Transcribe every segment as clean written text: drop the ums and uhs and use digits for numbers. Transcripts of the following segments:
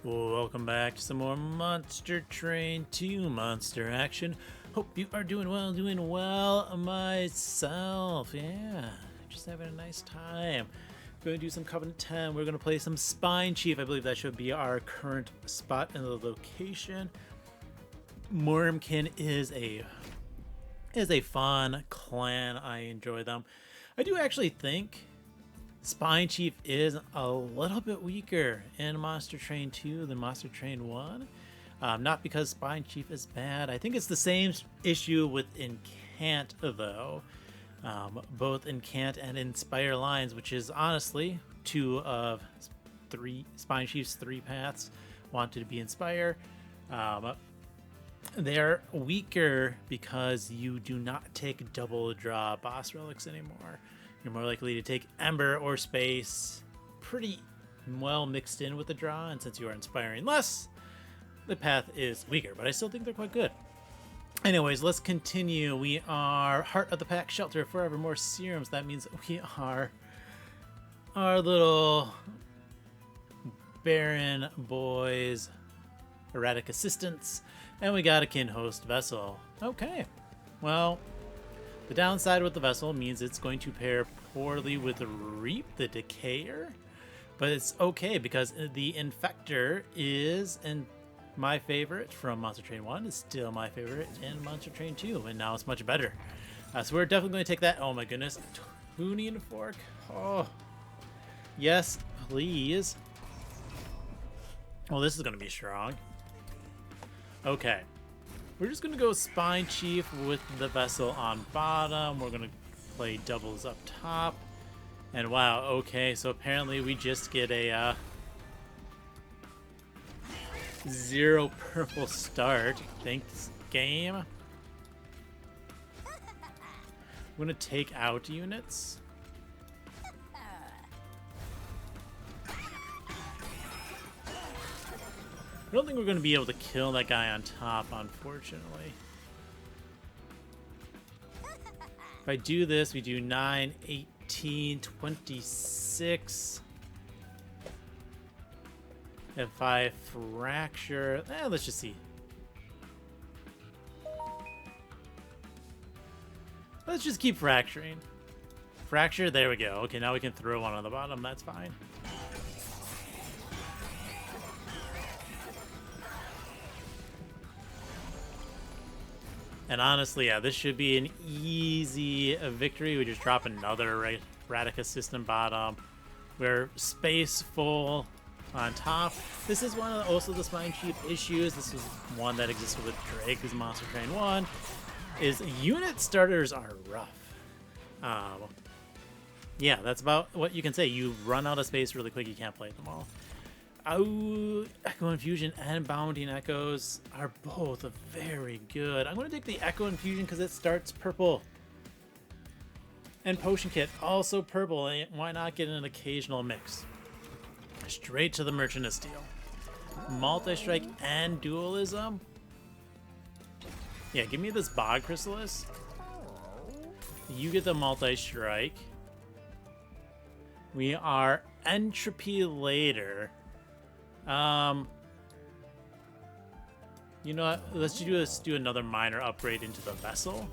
Welcome back to some more Monster Train 2 monster action. Hope you are doing well myself. Yeah, just having a nice time. Going to do some Cov10. We're going to play some Spine Chief. I believe that should be our current spot in the location. Wurmkin is a fun clan. I enjoy them. I do actually think Spine Chief is a little bit weaker in Monster Train 2 than Monster Train 1. Not because Spine Chief is bad. I think it's the same issue with Incant, though. Both Incant and Inspire lines, which is honestly two of Spine Chief's three paths wanted to be Inspire. They're weaker because you do not take double draw boss relics anymore. You're more likely to take Ember or Space, pretty well mixed in with the draw, and since you are inspiring less, the path is weaker, but I still think they're quite good. Anyways, let's continue. We are Heart of the Pack Shelter, forever more serums. That means we are our little Baron boys, erratic assistants, and we got a kin host vessel. Okay, well, the downside with the vessel means it's going to pair poorly with Reap the Decayer, but it's okay because the Infector is my favorite from Monster Train 1, is still my favorite in Monster Train 2, and now it's much better. So we're definitely going to take that. Oh my goodness, tuning fork. Oh, yes, please. Well, this is going to be strong. Okay. We're just going to go Spine Chief with the vessel on bottom. We're going to play doubles up top. And wow, okay, so apparently we just get a 0 purple start. Thanks, game. I'm going to take out units. I don't think we're going to be able to kill that guy on top, unfortunately. If I do this, we do 9, 18, 26. If I fracture... let's just see. Let's just keep fracturing. Fracture, there we go. Okay, now we can throw one on the bottom. That's fine. And honestly, yeah, this should be an easy victory. We just drop another Radica system bottom. We're space full on top. This is one of also the Spine Chief issues. This is one that existed with Drake as Monster Train 1. Is unit starters are rough. Yeah, that's about what you can say. You run out of space really quick. You can't play them all. Oh, Echo Infusion and Bounding Echoes are both very good. I'm going to take the Echo Infusion because it starts purple. And Potion Kit, also purple. Why not get an occasional mix? Straight to the Merchant of Steel. Multi-Strike and Dualism. Yeah, give me this Bog Chrysalis. You get the Multi-Strike. We are Entropy later. You know what? Let's do another minor upgrade into the vessel,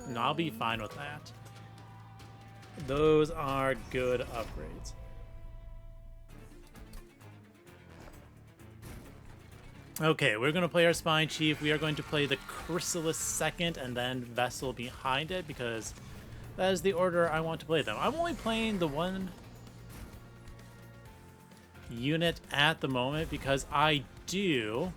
and I'll be fine with that. Those are good upgrades. Okay, we're going to play our Spine Chief. We are going to play the Chrysalis second and then Vessel behind it because that is the order I want to play them. I'm only playing the one unit at the moment because I do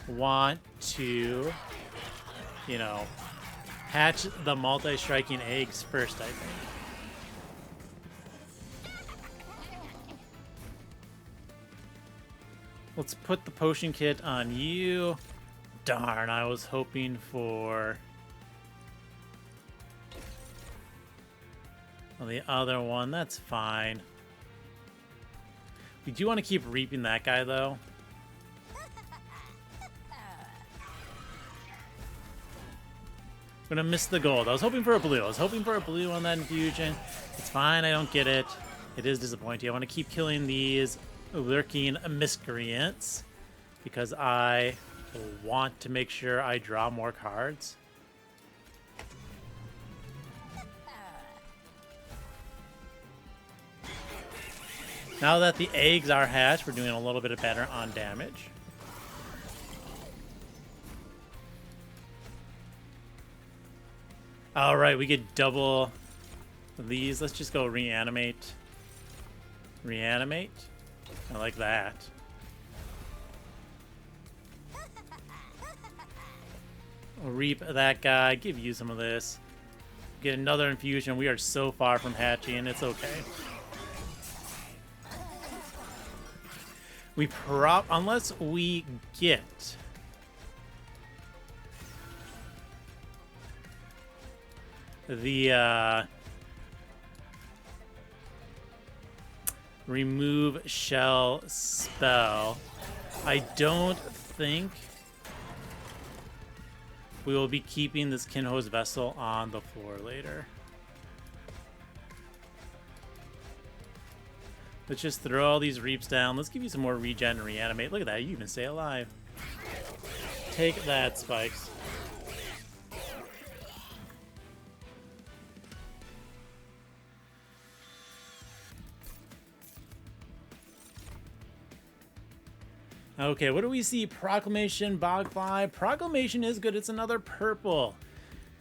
want to, you know, hatch the multi-striking eggs first, I think. Let's put the Potion Kit on you. Darn, I was hoping for... well, the other one, that's fine. We do want to keep reaping that guy, though. I'm gonna miss the gold. I was hoping for a blue. I was hoping for a blue on that infusion. It's fine, I don't get it. It is disappointing. I want to keep killing these lurking miscreants because I want to make sure I draw more cards. Now that the eggs are hatched, we're doing a little bit better on damage. All right, we get double these. Let's just go reanimate. Reanimate. I like that. I'll reap that guy. Give you some of this. Get another infusion. We are so far from hatching. It's okay. We unless we get the remove shell spell, I don't think we will be keeping this Kinho's vessel on the floor later. Let's just throw all these reaps down. Let's give you some more regen and reanimate. Look at that, you even stay alive. Take that, Spikes. Okay, what do we see? Proclamation, Bogfly. Proclamation is good. It's another purple.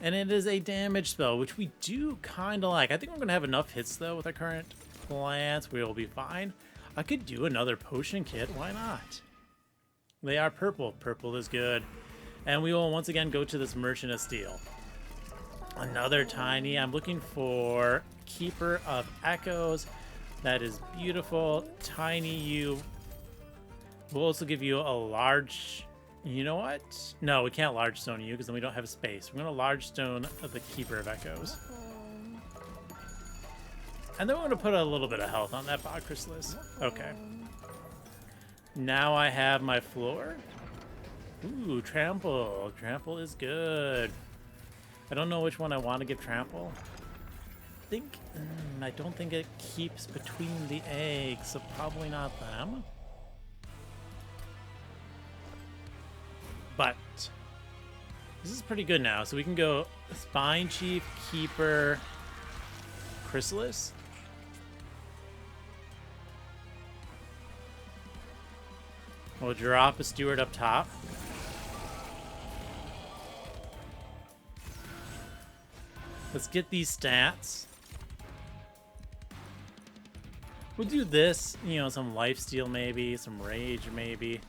And it is a damage spell, which we do kind of like. I think we're going to have enough hits, though, with our current plans. We will be fine. I could do another potion kit. Why not? They are purple. Purple is good. And we will once again go to this Merchant of Steel. Another tiny. I'm looking for Keeper of Echoes. That is beautiful. Tiny you. We'll also give you a large... You know what? No, we can't large stone you because then we don't have space. We're going to large stone the Keeper of Echoes. And then we're going to put a little bit of health on that Bog Chrysalis. Okay. Now I have my floor. Ooh, Trample. Trample is good. I don't know which one I want to give Trample. I don't think it keeps between the eggs, so probably not them. But this is pretty good now. So we can go Spine Chief, Keeper, Chrysalis. We'll drop a Steward up top. Let's get these stats. We'll do this, you know, some lifesteal maybe, some rage maybe.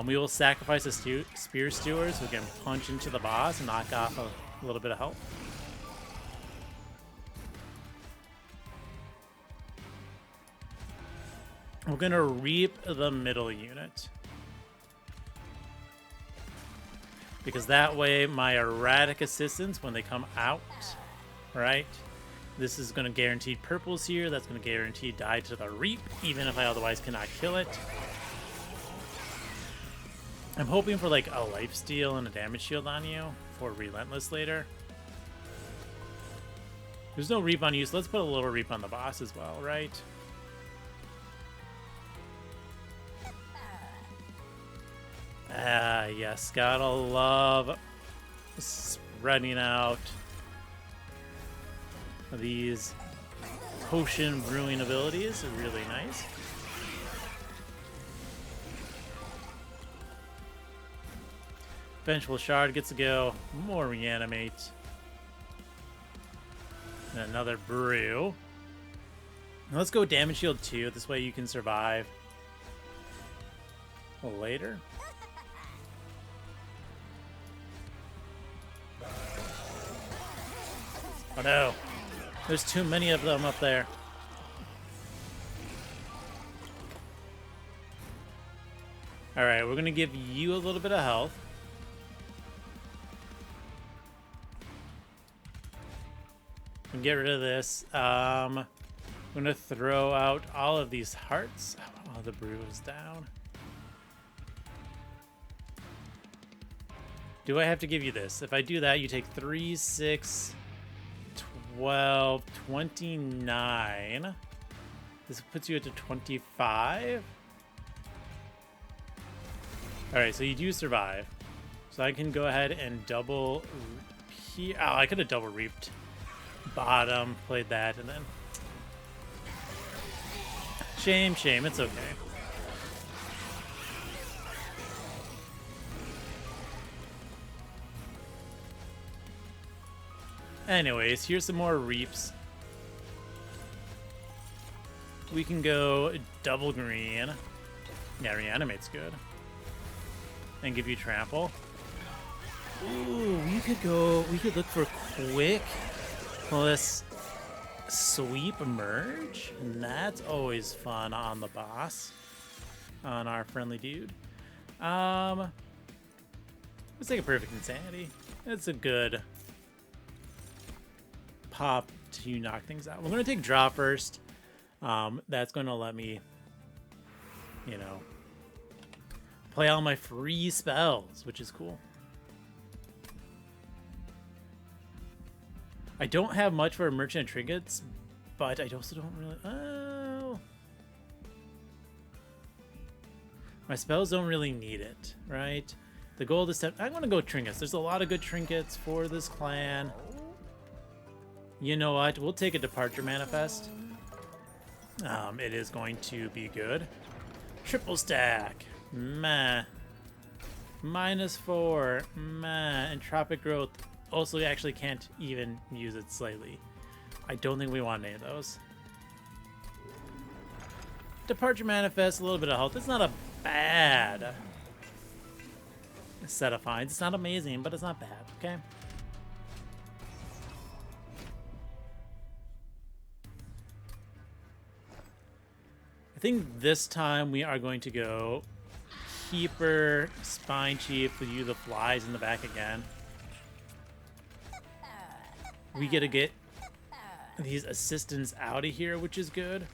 We will sacrifice a Spear Steward so we can punch into the boss and knock off a little bit of health. We're going to reap the middle unit. Because that way my erratic assistants, when they come out, right? This is going to guarantee purples here. That's going to guarantee die to the reap, even if I otherwise cannot kill it. I'm hoping for like a lifesteal and a damage shield on you for Relentless later. There's no reap on you, so let's put a little reap on the boss as well, right? Ah, yes, gotta love spreading out these potion brewing abilities. Really nice. Vengeful Shard gets to go. More reanimate. And another brew. Now let's go damage shield 2. This way you can survive later. Oh no. There's too many of them up there. Alright, we're going to give you a little bit of health. And get rid of this. I'm going to throw out all of these hearts. Oh, the brew is down. Do I have to give you this? If I do that, you take 3, 6, 12, 29. This puts you at 25. Alright, so you do survive. So I can go ahead and double... Oh, I could have double reaped bottom, played that, and then... Shame, shame, it's okay. Anyways, here's some more reaps. We can go double green. Yeah, reanimate's good. And give you trample. Ooh, we could look for quick plus sweep merge. And that's always fun on the boss. On our friendly dude. Let's take a perfect insanity. It's a good pop to knock things out. We're going to take draw first. That's going to let me, you know, play all my free spells, which is cool. I don't have much for merchant trinkets, but I also don't really... Oh. My spells don't really need it, right? The gold is... I'm going to go trinkets. There's a lot of good trinkets for this clan. You know what? We'll take a departure manifest. It is going to be good. Triple stack. Meh. -4. Meh. Entropic growth. Also, you actually can't even use it slightly. I don't think we want any of those. Departure manifest. A little bit of health. It's not a bad set of finds. It's not amazing, but it's not bad. Okay. I think this time we are going to go Keeper, Spine Chief, with you the flies in the back again. We get to get these assistants out of here, which is good.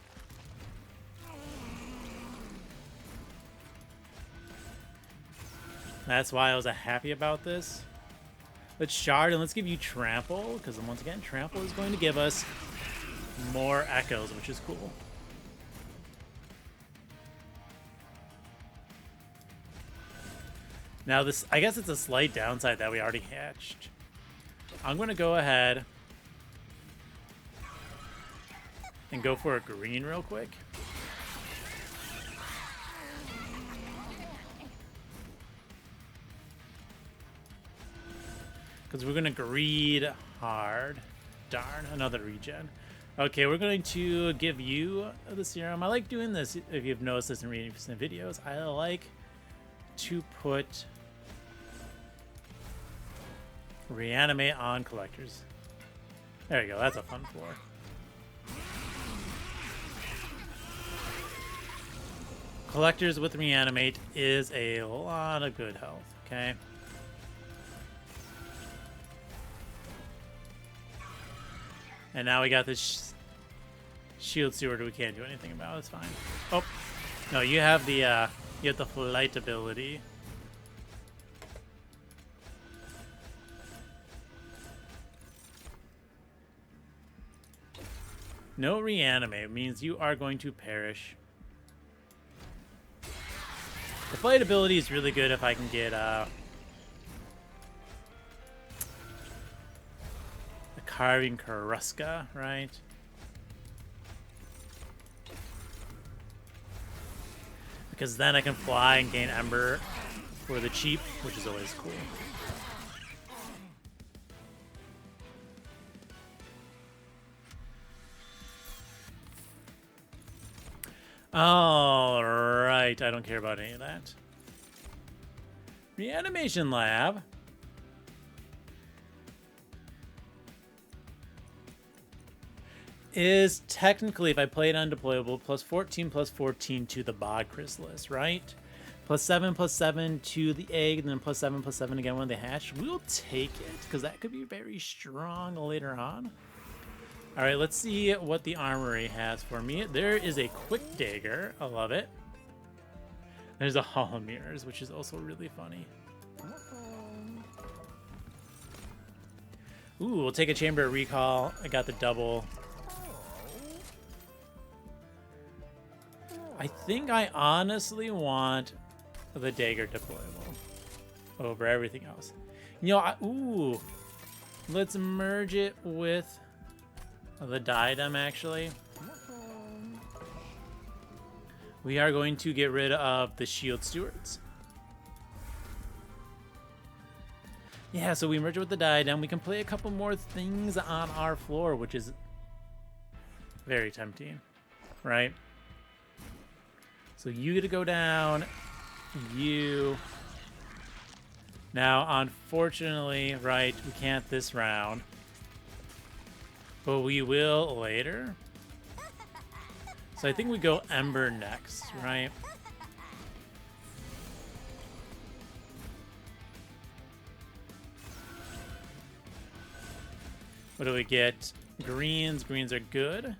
That's why I was happy about this. Let's shard and let's give you trample, because once again, trample is going to give us more echoes, which is cool. Now this, I guess it's a slight downside that we already hatched. I'm going to go ahead and go for a green real quick. Because we're going to greed hard. Darn, another regen. Okay, we're going to give you the serum. I like doing this, if you've noticed this in recent videos. I like to put reanimate on collectors. There you go, that's a fun floor. Collectors with reanimate is a lot of good health, okay? And now we got this shield steward we can't do anything about. It's fine. Oh, no, you have the flight ability. No reanimate means you are going to perish. The flight ability is really good if I can get a carving Karuska, right? Because then I can fly and gain Ember for the cheap, which is always cool. All right, I don't care about any of that. Reanimation Lab. Is technically, if I play it undeployable, +14/+14 to the Bog Chrysalis, right? +7/+7 to the egg, and then +7/+7 again when they hatch. We'll take it, because that could be very strong later on. All right, let's see what the armory has for me. There is a quick dagger. I love it. There's a Hall of Mirrors, which is also really funny. Ooh, we'll take a Chamber of Recall. I got the double. I think I honestly want the dagger deployable over everything else. You know, ooh, let's merge it with the diadem, actually. We are going to get rid of the shield stewards. Yeah, so we merge it with the diadem. We can play a couple more things on our floor, which is very tempting, right? So you get to go down. You. Now, unfortunately, right, we can't this round. But we will later. So I think we go Ember next, right? What do we get? Greens. Greens are good.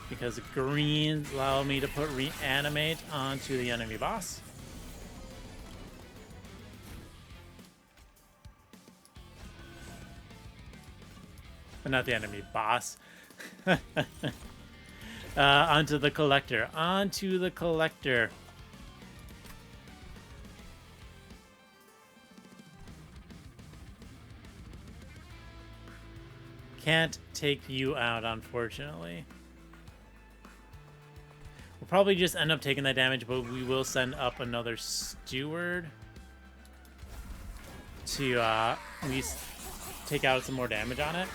Because greens allow me to put reanimate onto the enemy boss. But not the enemy boss. Onto the collector. Onto the collector. Can't take you out, unfortunately. We'll probably just end up taking that damage, but we will send up another steward to at least take out some more damage on it.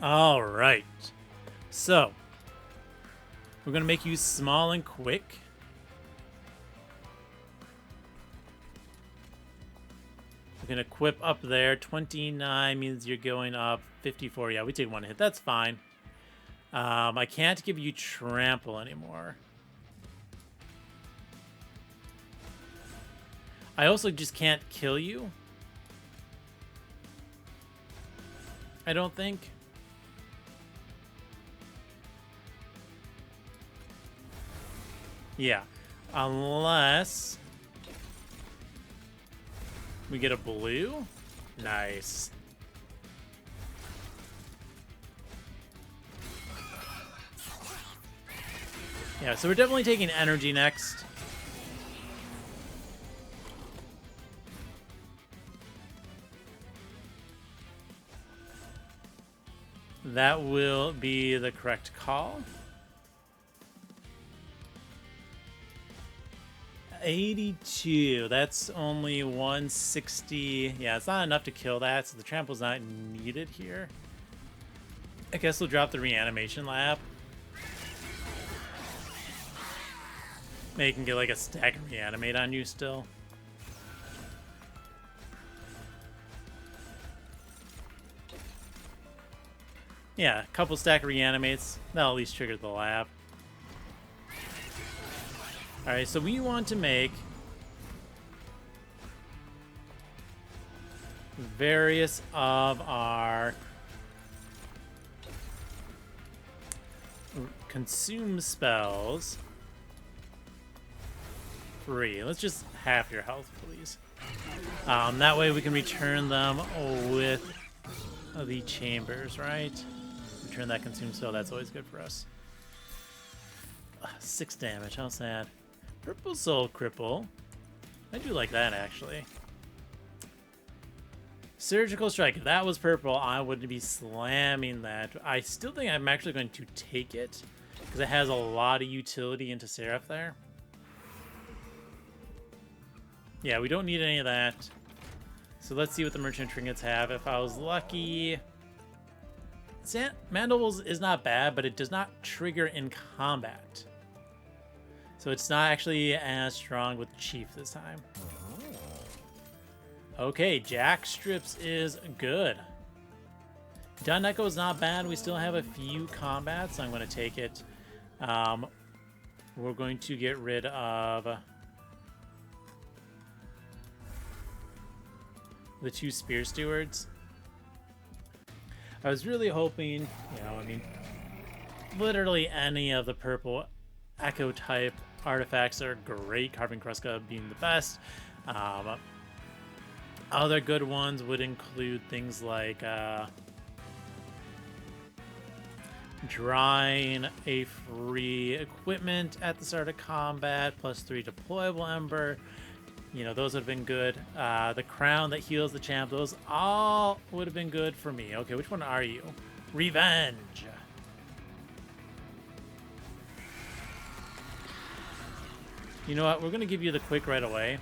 All right. So, we're going to make you small and quick. We can equip up there. 29 means you're going up 54. Yeah, we take one hit. That's fine. I can't give you trample anymore. I also just can't kill you. I don't think. Yeah. Unless we get a blue. Nice. Yeah, so we're definitely taking energy next. That will be the correct call. 82. That's only 160. Yeah, it's not enough to kill that, so the trample's not needed here. I guess we'll drop the reanimation lab. Maybe you can get like a stack of reanimate on you still. Yeah, a couple stack of reanimates. That'll at least trigger the lab. Alright, so we want to make various of our consume spells free. Let's just half your health, please. That way we can return them with the chambers, right? Return that consume spell, that's always good for us. 6 damage, how sad. Purple Soul Cripple. I do like that, actually. Surgical Strike. If that was purple, I would be slamming that. I still think I'm actually going to take it, because it has a lot of utility into Seraph there. Yeah, we don't need any of that. So let's see what the Merchant Trinkets have. If I was lucky... Mandibles is not bad, but it does not trigger in combat. So it's not actually as strong with Chief this time. Okay, Jack Strips is good. Dun Echo is not bad. We still have a few combats, so I'm going to take it. We're going to get rid of the 2 Spear Stewards. I was really hoping, you know, I mean, literally any of the purple echo type artifacts are great, Carving Kruska being the best. Other good ones would include things like drawing a free equipment at the start of combat, +3 deployable ember. You know, those would have been good. The crown that heals the champ, those all would have been good for me. Okay, which one are you? Revenge. You know what? We're going to give you the quick right away.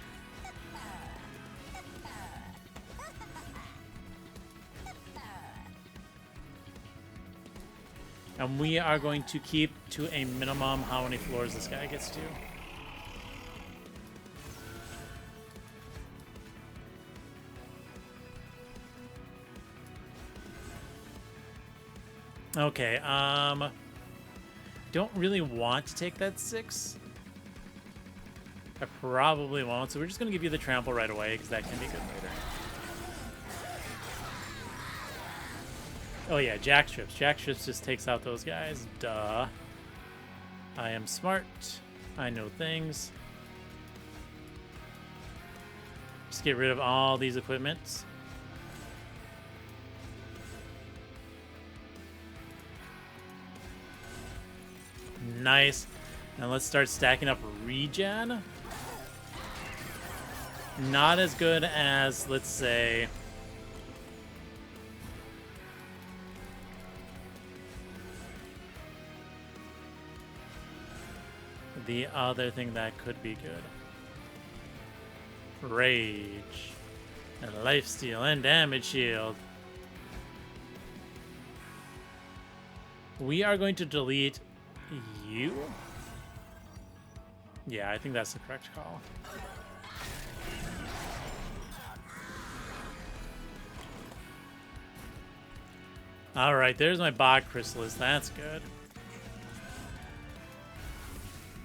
And we are going to keep to a minimum how many floors this guy gets to. Okay, don't really want to take that 6. I probably won't, so we're just going to give you the trample right away, because that can be good later. Oh yeah, jack strips. Jack strips just takes out those guys. Duh. I am smart. I know things. Just get rid of all these equipments. Nice. Now let's start stacking up regen. Not as good as, let's say, the other thing that could be good. Rage. And lifesteal and damage shield. We are going to delete you. Yeah, I think that's the correct call. Alright, there's my bog chrysalis. That's good.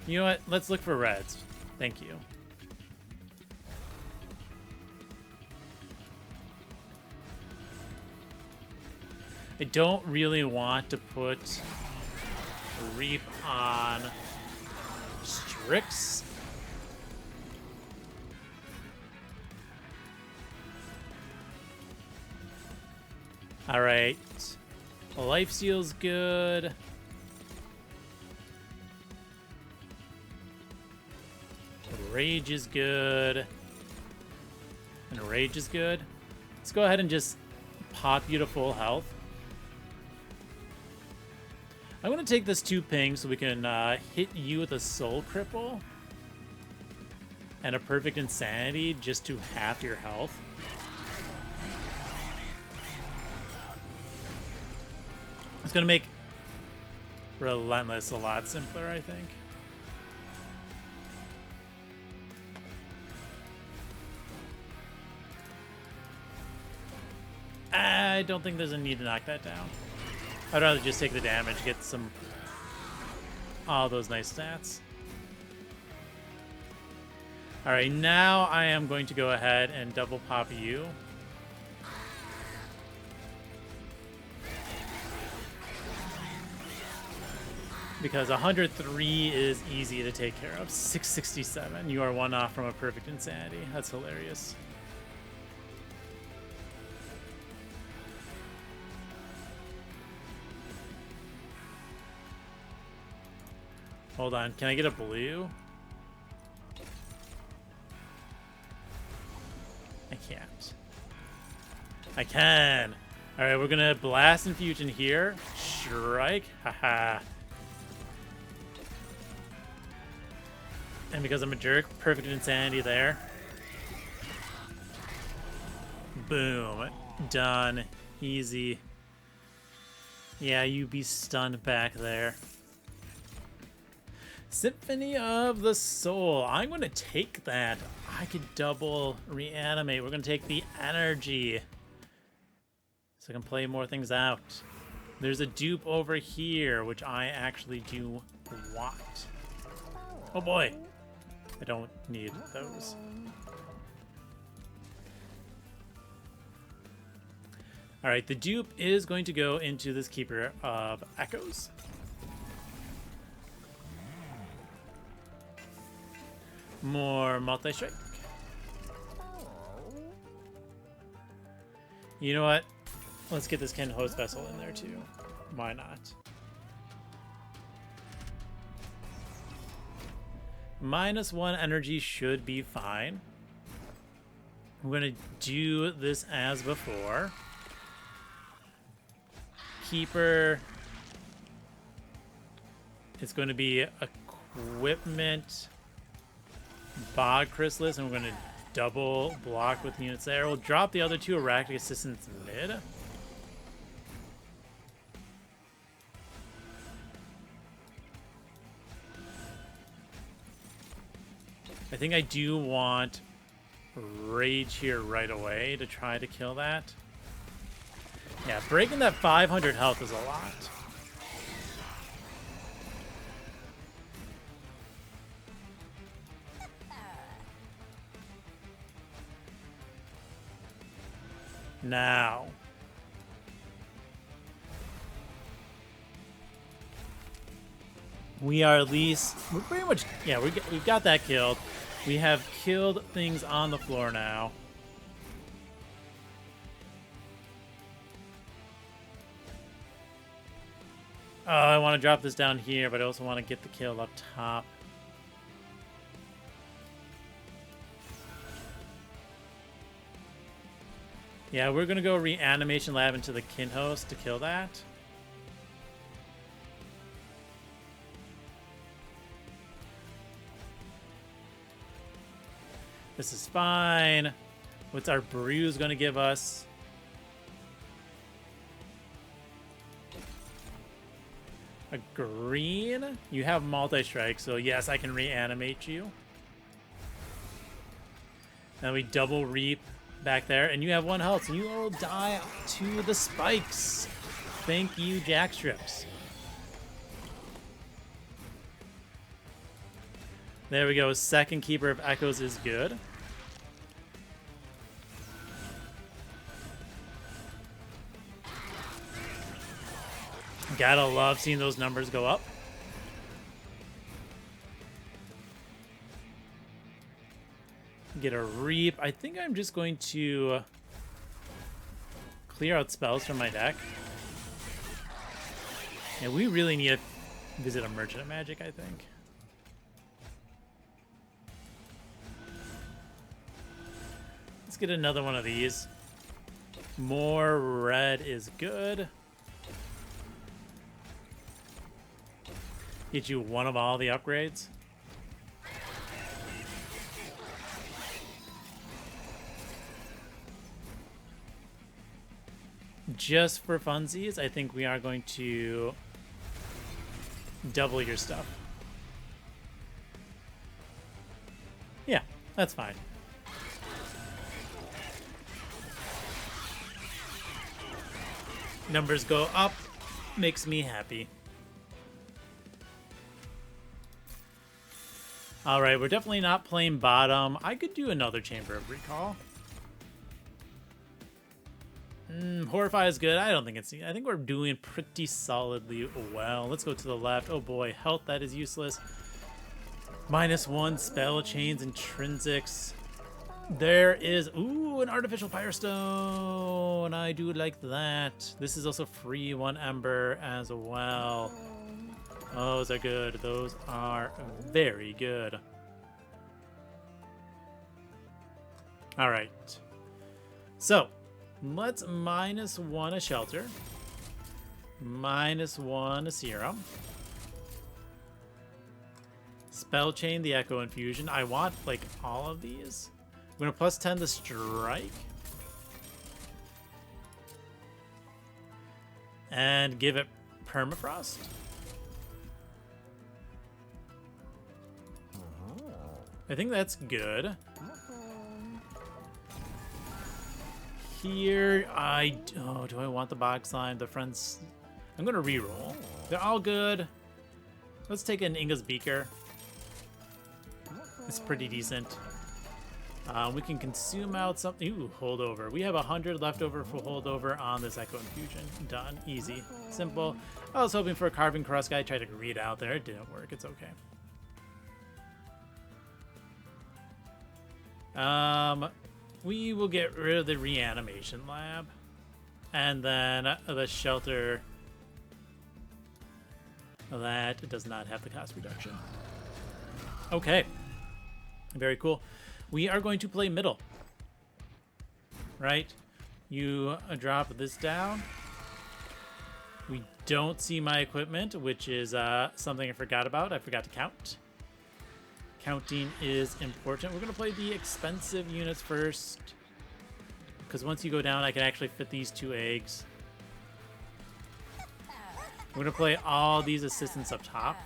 You know what? Let's look for reds. Thank you. I don't really want to put Reap on Strix. Alright. Lifesteal's good. Rage is good. And Rage is good. Let's go ahead and just pop you to full health. I'm going to take this 2 ping so we can hit you with a soul cripple and a perfect insanity just to half your health. It's going to make Relentless a lot simpler, I think. I don't think there's a need to knock that down. I'd rather just take the damage, get some all those nice stats. Alright, now I am going to go ahead and double pop you. Because 103 is easy to take care of. 667. You are 1 off from a perfect insanity. That's hilarious. Hold on, can I get a blue? I can't. I can! Alright, we're gonna blast infusion here. Strike. Haha. And because I'm a jerk, perfect insanity there. Boom. Done. Easy. Yeah, you be stunned back there. Symphony of the Soul. I'm going to take that. I could double reanimate. We're going to take the energy so I can play more things out. There's a dupe over here, which I actually do want. Oh boy. I don't need those. Alright, the dupe is going to go into this Keeper of Echoes. More multi-strike. You know what? Let's get this Ken Host Vessel in there too. Why not? -1 energy should be fine. I'm going to do this as before. Keeper. It's going to be equipment. Bog Chrysalis, and we're going to double block with units there. We'll drop the other 2 Arachnid Assistants mid. I think I do want Rage here right away to try to kill that. Yeah, breaking that 500 health is a lot. Now. We are at least, we're pretty much, yeah, we've got that killed. We have killed things on the floor now. Oh, I want to drop this down here, but I also want to get the kill up top. Yeah, we're going to go reanimation lab into the kin host to kill that. This is fine. What's our bruise going to give us? A green? You have multi-strike, so yes, I can reanimate you. And we double reap back there, and you have 1 health, so you will die to the spikes. Thank you, Jackstrips. There we go. Second Keeper of Echoes is good. Gotta love seeing those numbers go up. Get a Reap. I think I'm just going to clear out spells from my deck. And we really need to visit a Merchant of Magic, I think. Let's get another one of these. More red is good. Get you one of all the upgrades. Just for funsies, I think we are going to double your stuff. Yeah, that's fine. Numbers go up, makes me happy. All right, we're definitely not playing bottom. I could do another Chamber of Recall. Horrify is good. I don't think it's... I think we're doing pretty solidly well. Let's go to the left. Oh boy, health, that is useless. -1 spell chains, intrinsics. There is... Ooh, an artificial firestone. I do like that. This is also free 1 ember as well. Those are good. Those are very good. All right. So, let's -1 a shelter. -1 a serum. Spell chain the echo infusion. I want like all of these. I'm gonna +10 the strike. And give it permafrost. I think that's good. Here, do I want the box slime? The friends, I'm gonna reroll. They're all good. Let's take an Inga's Beaker. It's pretty decent. We can consume out something. Ooh, holdover. We have 100 left over for holdover on this Echo Infusion. Done. Easy. Simple. I was hoping for a Carving Cross guy. Tried to read out there. It didn't work. It's okay. We will get rid of the reanimation lab. And then the shelter. That does not have the cost reduction. Okay. Very cool. We are going to play middle. Right? You drop this down. We don't see my equipment, which is something I forgot about. I forgot to count. Counting is important. We're going to play the expensive units first. Because once you go down, I can actually fit these 2 eggs. We're going to play all these assistants up top.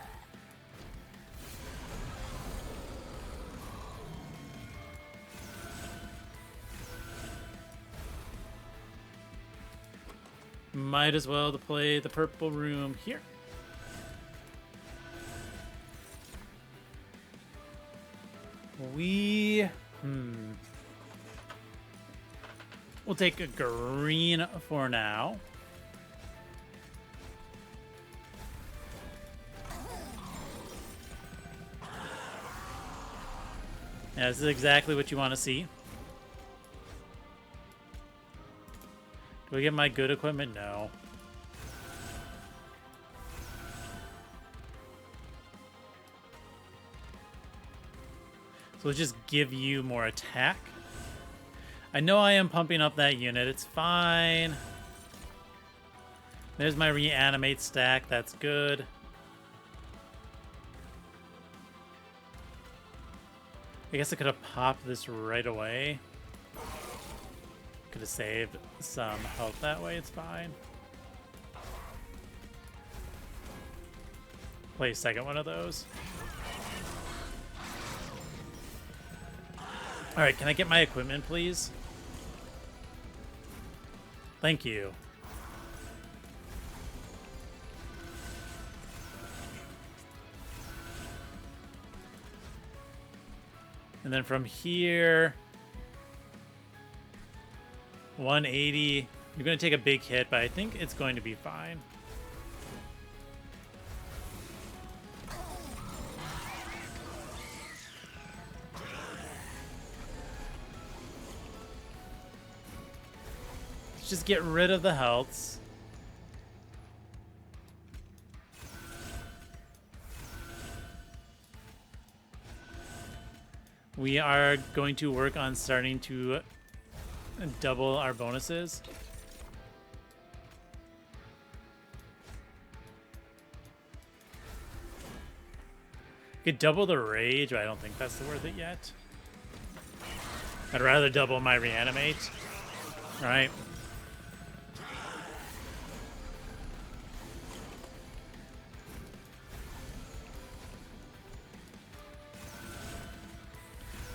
Might as well to play the purple room here. We'll take a green for now. Yeah, this is exactly what you want to see. Do I get my good equipment? No. So let's just give you more attack. I know I am pumping up that unit. It's fine. There's my reanimate stack. That's good. I guess I could have popped this right away. Could have saved some health that way. It's fine. Play a second one of those. Alright, can I get my equipment, please? Thank you. And then from here, 180. You're going to take a big hit, but I think it's going to be fine. Let's just get rid of the healths. We are going to work on starting to double our bonuses. Could double the rage, but I don't think that's worth it yet. I'd rather double my reanimate. Alright.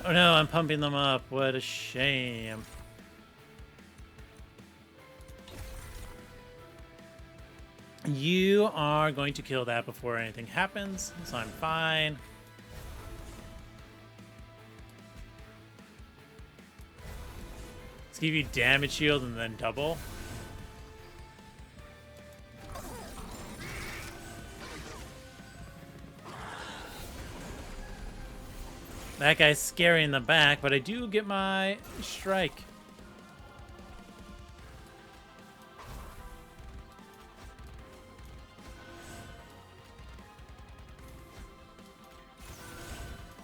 Oh no, I'm pumping them up. What a shame. You are going to kill that before anything happens, so I'm fine. Let's give you damage shield and then double. That guy's scary in the back, but I do get my strike.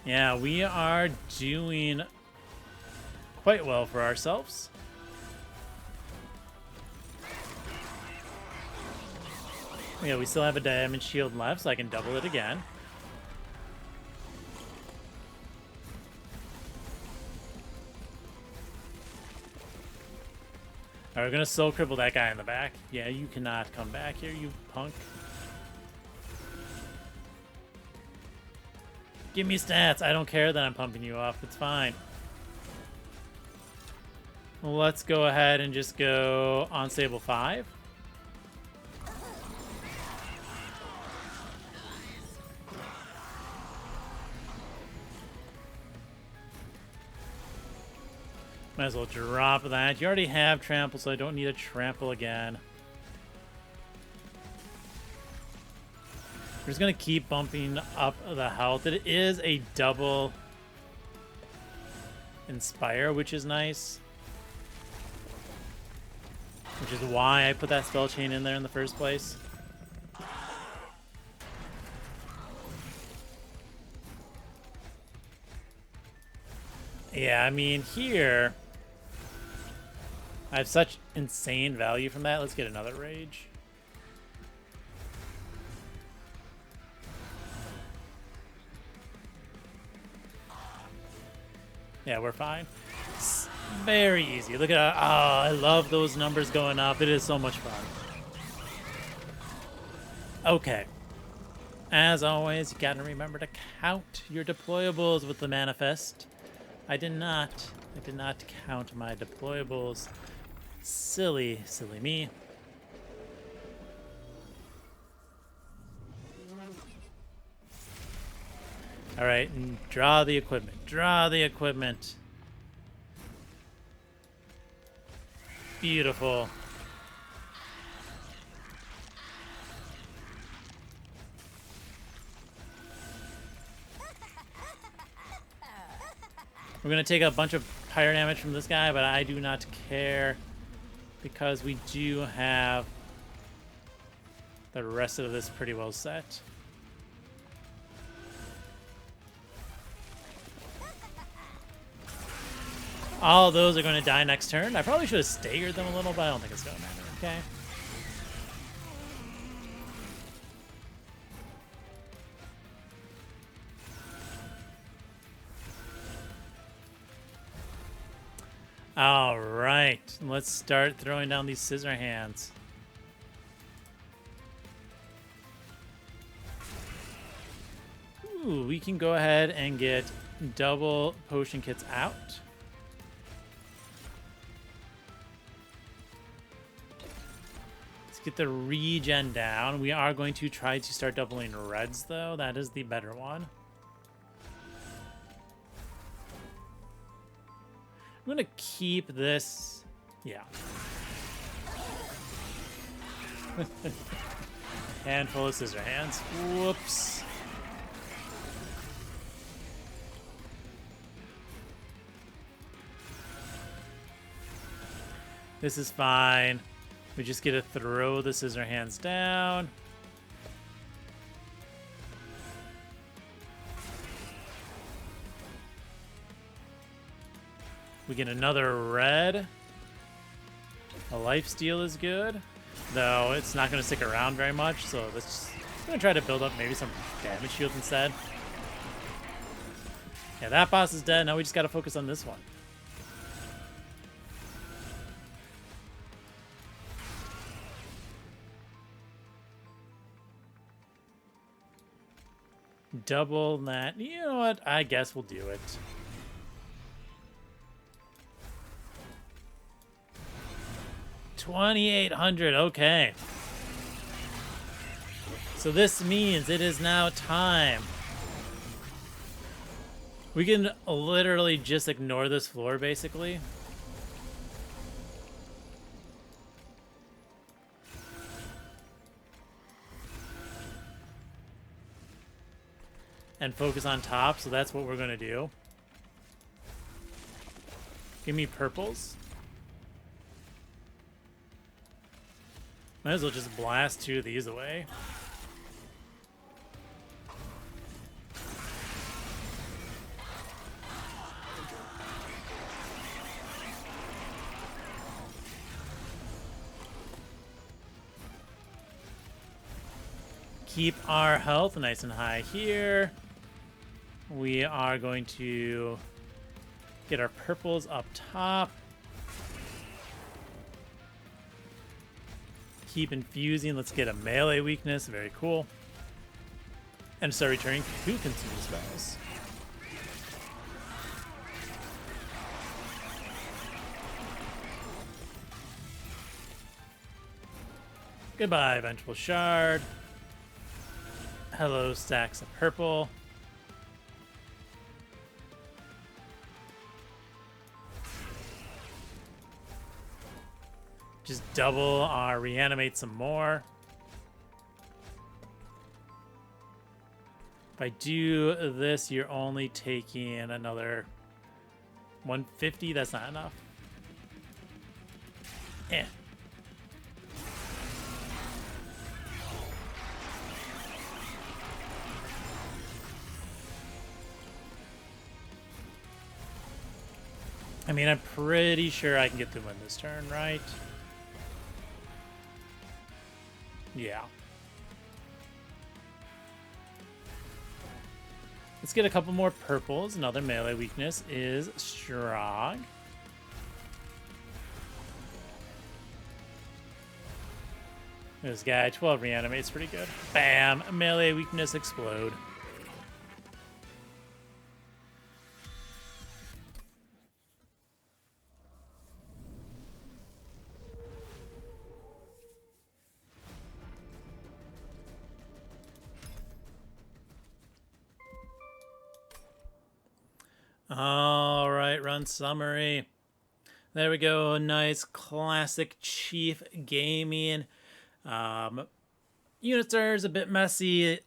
Yeah, we are doing quite well for ourselves. Yeah, we still have a damage shield left, so I can double it again. Alright, we're gonna soul cripple that guy in the back. Yeah, you cannot come back here, you punk. Give me stats. I don't care that I'm pumping you up. It's fine. Well, let's go ahead and just go unstable 5. Might as well drop that. You already have trample, so I don't need to trample again. We're just going to keep bumping up the health. It is a double Inspire, which is nice. Which is why I put that spell chain in there in the first place. Yeah, I mean, here I have such insane value from that. Let's get another rage. Yeah, we're fine. It's very easy. Look at oh, I love those numbers going up. It is so much fun. Okay. As always, you gotta remember to count your deployables with the manifest. I did not count my deployables. Silly me. All right, and draw the equipment. Draw the equipment. Beautiful. We're going to take a bunch of fire damage from this guy, but I do not care because we do have the rest of this pretty well set. All those are going to die next turn. I probably should have staggered them a little, but I don't think it's going to matter, okay? All right, let's start throwing down these scissor hands. Ooh, we can go ahead and get double potion kits out. Let's get the regen down. We are going to try to start doubling reds, though. That is the better one. I'm going to keep this. Yeah. Handful of scissor hands. Whoops. This is fine. We just get to throw the scissor hands down. We get another red. A lifesteal is good, though it's not going to stick around very much, so let's I'm going to try to build up maybe some damage shields instead. Yeah, that boss is dead. Now we just got to focus on this one. Double that. You know what? I guess we'll do it. $2,800. Okay. So this means it is now time. We can literally just ignore this floor, basically. And focus on top, so that's what we're going to do. Give me purples. Might as well just blast two of these away. Keep our health nice and high here. We are going to get our purples up top. Keep infusing. Let's get a melee weakness. Very cool. And start returning 2 consume spells. Goodbye, Vengeful Shard. Hello, stacks of purple. Just double our reanimate some more. If I do this, you're only taking another 150, that's not enough. Eh. I mean, I'm pretty sure I can get to win this turn, right? Yeah. Let's get a couple more purples. Another melee weakness is strong. This guy, 12 reanimates, pretty good. Bam! Melee weakness explode. All right, run summary. There we go. Nice classic Chief gaming. Unit Star is a bit messy.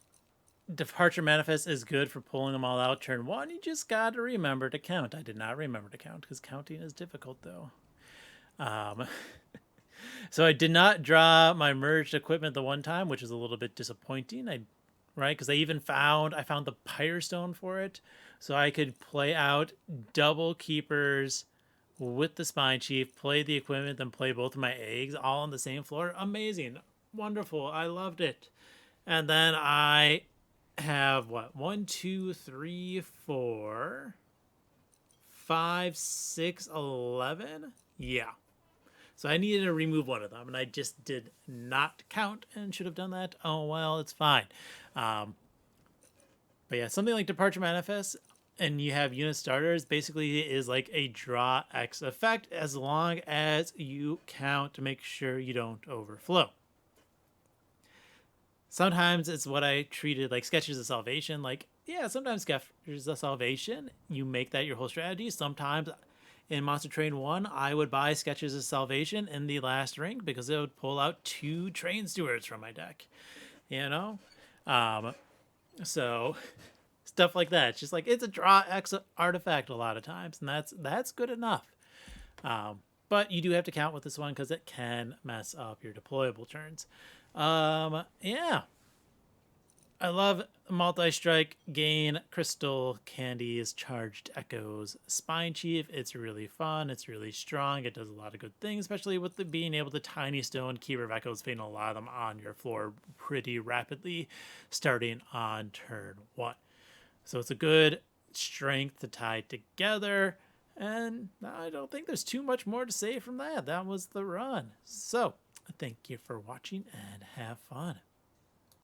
Departure Manifest is good for pulling them all out. Turn 1, you just got to remember to count. I did not remember to count because counting is difficult, though. So I did not draw my merged equipment the one time, which is a little bit disappointing. Right? Because I found the Pyre Stone for it. So I could play out double keepers with the Spine Chief, play the equipment, then play both of my eggs all on the same floor. Amazing. Wonderful. I loved it. And then I have what? 1, 2, 3, 4, 5, 6, 11? Yeah. So I needed to remove one of them, and I just did not count and should have done that. Oh, well, it's fine. But yeah, something like Departure Manifest, and you have unit starters, basically is like a draw X effect as long as you count to make sure you don't overflow. Sometimes it's what I treated like Sketches of Salvation. Like, yeah, sometimes Sketches of Salvation, you make that your whole strategy. Sometimes in Monster Train 1, I would buy Sketches of Salvation in the last ring because it would pull out 2 Train Stewards from my deck. You know? So stuff like that. It's just like it's a draw X artifact a lot of times, and that's good enough. But you do have to count with this one because it can mess up your deployable turns. Yeah. I love multi-strike, gain, crystal, candies, charged echoes, Spine Chief. It's really fun. It's really strong. It does a lot of good things, especially with the being able to Tiny Stone, Keeper of Echoes, fading a lot of them on your floor pretty rapidly, starting on turn 1. So it's a good strength to tie together. And I don't think there's too much more to say from that. That was the run. So thank you for watching and have fun.